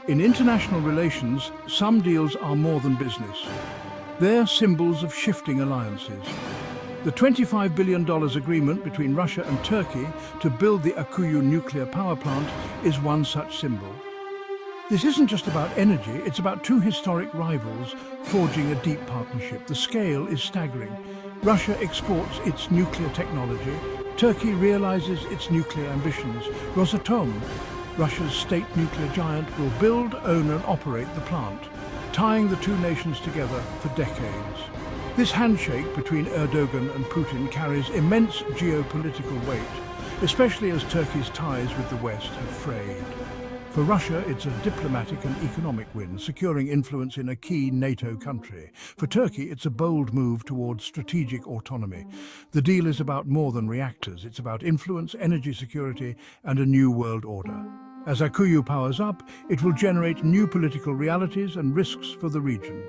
In international relations, some deals are more than business. They're symbols of shifting alliances. The $25 billion agreement between Russia and Turkey to build the Akkuyu Nuclear Power Plant is one such symbol. This isn't just about energy, it's about two historic rivals forging a deep partnership. The scale is staggering. Russia exports its nuclear technology. Turkey realizes its nuclear ambitions. Rosatom, Russia's state nuclear giant, will build, own and operate the plant, tying the two nations together for decades. This handshake between Erdogan and Putin carries immense geopolitical weight, especially as Turkey's ties with the West have frayed. For Russia, it's a diplomatic and economic win, securing influence in a key NATO country. For Turkey, it's a bold move towards strategic autonomy. The deal is about more than reactors. It's about influence, energy security, and a new world order. As Akkuyu powers up, it will generate new political realities and risks for the region.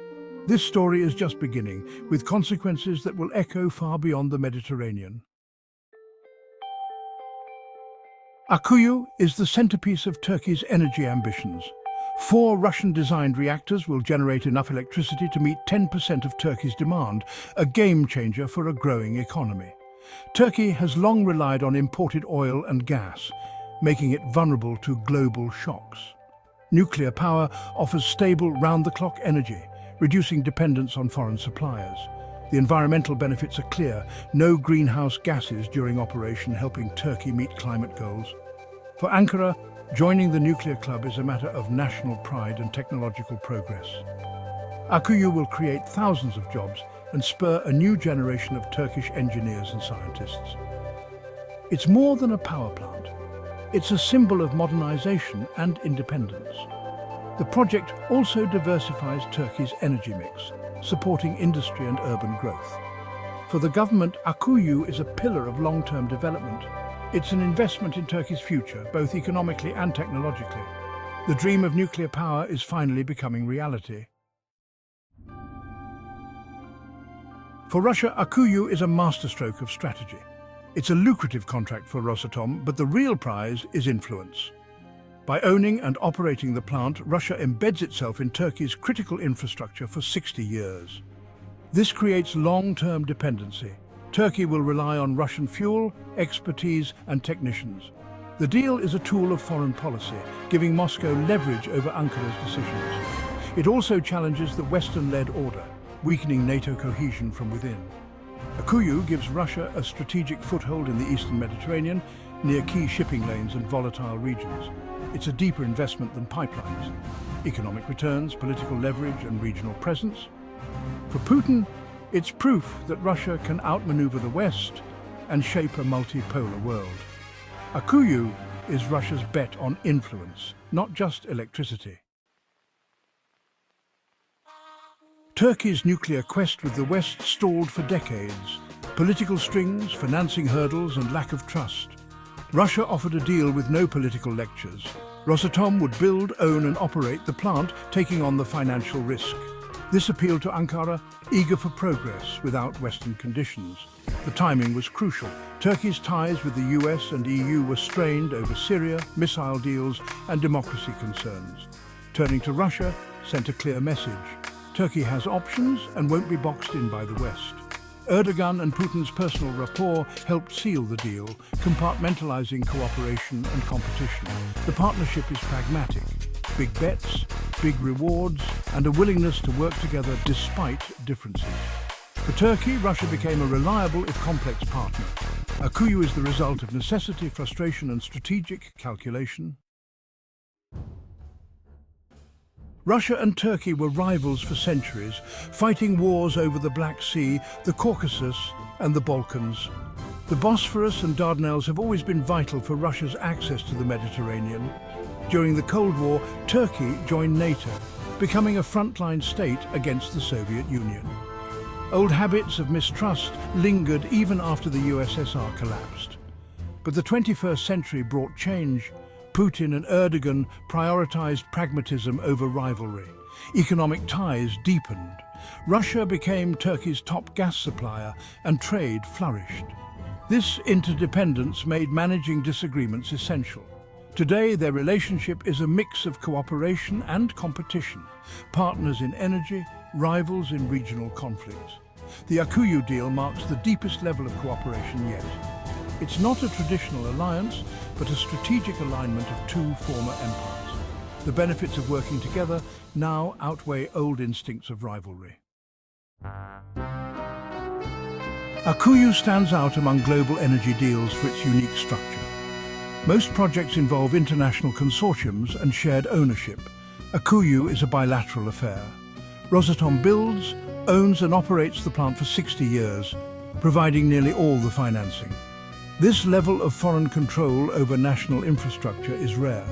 This story is just beginning, with consequences that will echo far beyond the Mediterranean. Akkuyu is the centerpiece of Turkey's energy ambitions. 4 Russian-designed reactors will generate enough electricity to meet 10% of Turkey's demand, a game-changer for a growing economy. Turkey has long relied on imported oil and gas, making it vulnerable to global shocks. Nuclear power offers stable, round-the-clock energy, reducing dependence on foreign suppliers. The environmental benefits are clear: no greenhouse gases during operation, helping Turkey meet climate goals. For Ankara, joining the nuclear club is a matter of national pride and technological progress. Akkuyu will create thousands of jobs and spur a new generation of Turkish engineers and scientists. It's more than a power plant. It's a symbol of modernization and independence. The project also diversifies Turkey's energy mix, supporting industry and urban growth. For the government, Akkuyu is a pillar of long-term development. It's an investment in Turkey's future, both economically and technologically. The dream of nuclear power is finally becoming reality. For Russia, Akkuyu is a masterstroke of strategy. It's a lucrative contract for Rosatom, but the real prize is influence. By owning and operating the plant, Russia embeds itself in Turkey's critical infrastructure for 60 years. This creates long-term dependency. Turkey will rely on Russian fuel, expertise, and technicians. The deal is a tool of foreign policy, giving Moscow leverage over Ankara's decisions. It also challenges the Western-led order, weakening NATO cohesion from within. Akkuyu gives Russia a strategic foothold in the Eastern Mediterranean, near key shipping lanes and volatile regions. It's a deeper investment than pipelines. Economic returns, political leverage, and regional presence. For Putin, it's proof that Russia can outmaneuver the West and shape a multipolar world. Akkuyu is Russia's bet on influence, not just electricity. Turkey's nuclear quest with the West stalled for decades. Political strings, financing hurdles, and lack of trust. Russia offered a deal with no political lectures. Rosatom would build, own and operate the plant, taking on the financial risk. This appealed to Ankara, eager for progress without Western conditions. The timing was crucial. Turkey's ties with the US and EU were strained over Syria, missile deals and democracy concerns. Turning to Russia sent a clear message. Turkey has options and won't be boxed in by the West. Erdogan and Putin's personal rapport helped seal the deal, compartmentalizing cooperation and competition. The partnership is pragmatic. Big bets, big rewards, and a willingness to work together despite differences. For Turkey, Russia became a reliable, if complex, partner. Akkuyu is the result of necessity, frustration, and strategic calculation. Russia and Turkey were rivals for centuries, fighting wars over the Black Sea, the Caucasus, and the Balkans. The Bosphorus and Dardanelles have always been vital for Russia's access to the Mediterranean. During the Cold War, Turkey joined NATO, becoming a frontline state against the Soviet Union. Old habits of mistrust lingered even after the USSR collapsed. But the 21st century brought change. Putin and Erdogan prioritized pragmatism over rivalry. Economic ties deepened. Russia became Turkey's top gas supplier, and trade flourished. This interdependence made managing disagreements essential. Today, their relationship is a mix of cooperation and competition, partners in energy, rivals in regional conflicts. The Akkuyu deal marks the deepest level of cooperation yet. It's not a traditional alliance, but a strategic alignment of two former empires. The benefits of working together now outweigh old instincts of rivalry. Akkuyu stands out among global energy deals for its unique structure. Most projects involve international consortiums and shared ownership. Akkuyu is a bilateral affair. Rosatom builds, owns and operates the plant for 60 years, providing nearly all the financing. This level of foreign control over national infrastructure is rare.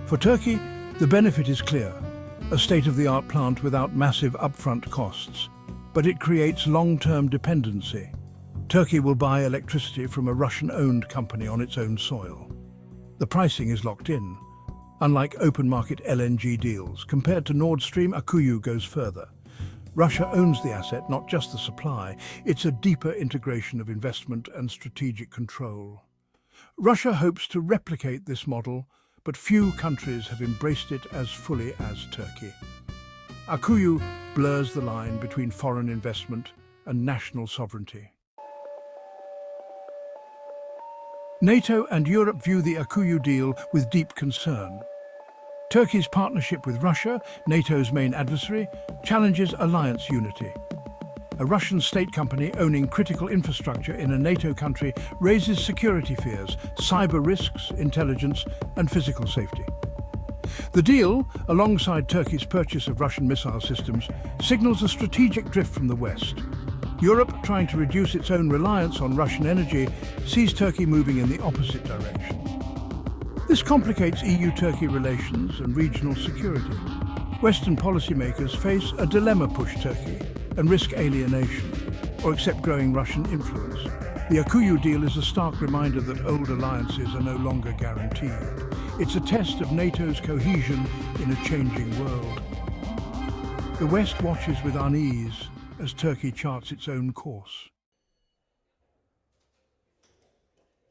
For Turkey, the benefit is clear: a state-of-the-art plant without massive upfront costs. But it creates long-term dependency. Turkey will buy electricity from a Russian-owned company on its own soil. The pricing is locked in. Unlike open-market LNG deals, compared to Nord Stream, Akkuyu goes further. Russia owns the asset, not just the supply. It's a deeper integration of investment and strategic control. Russia hopes to replicate this model, but few countries have embraced it as fully as Turkey. Akkuyu blurs the line between foreign investment and national sovereignty. NATO and Europe view the Akkuyu deal with deep concern. Turkey's partnership with Russia, NATO's main adversary, challenges alliance unity. A Russian state company owning critical infrastructure in a NATO country raises security fears, cyber risks, intelligence, and physical safety. The deal, alongside Turkey's purchase of Russian missile systems, signals a strategic drift from the West. Europe, trying to reduce its own reliance on Russian energy, sees Turkey moving in the opposite direction. This complicates EU-Turkey relations and regional security. Western policymakers face a dilemma: push Turkey and risk alienation, or accept growing Russian influence. The Akkuyu deal is a stark reminder that old alliances are no longer guaranteed. It's a test of NATO's cohesion in a changing world. The West watches with unease as Turkey charts its own course.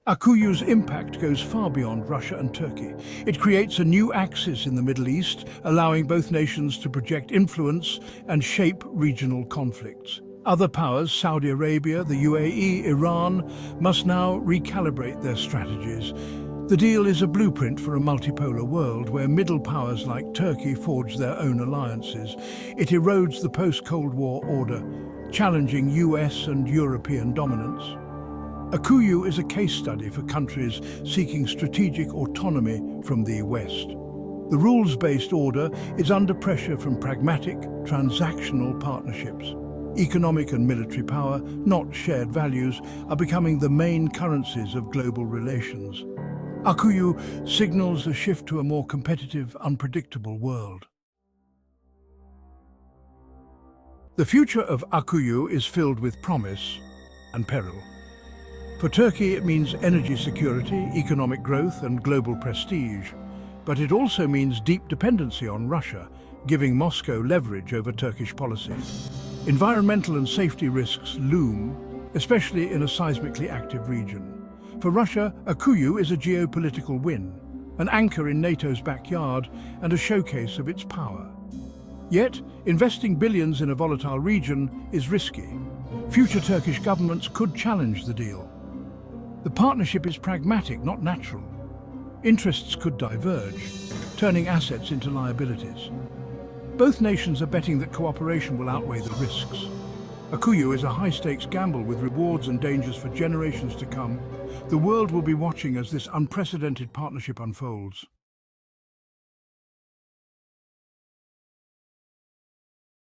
Akkuyu's impact goes far beyond Russia and Turkey. It creates a new axis in the Middle East, allowing both nations to project influence and shape regional conflicts. Other powers, Saudi Arabia, the UAE, Iran, must now recalibrate their strategies. The deal is a blueprint for a multipolar world where middle powers like Turkey forge their own alliances. It erodes the post-Cold War order, challenging US and European dominance. Akkuyu is a case study for countries seeking strategic autonomy from the West. The rules-based order is under pressure from pragmatic, transactional partnerships. Economic and military power, not shared values, are becoming the main currencies of global relations. Akkuyu signals a shift to a more competitive, unpredictable world. The future of Akkuyu is filled with promise and peril. For Turkey, it means energy security, economic growth, and global prestige. But it also means deep dependency on Russia, giving Moscow leverage over Turkish policy. Environmental and safety risks loom, especially in a seismically active region. For Russia, Akkuyu is a geopolitical win, an anchor in NATO's backyard and a showcase of its power. Yet, investing billions in a volatile region is risky. Future Turkish governments could challenge the deal. The partnership is pragmatic, not natural. Interests could diverge, turning assets into liabilities. Both nations are betting that cooperation will outweigh the risks. Akkuyu is a high-stakes gamble with rewards and dangers for generations to come. The world will be watching as this unprecedented partnership unfolds.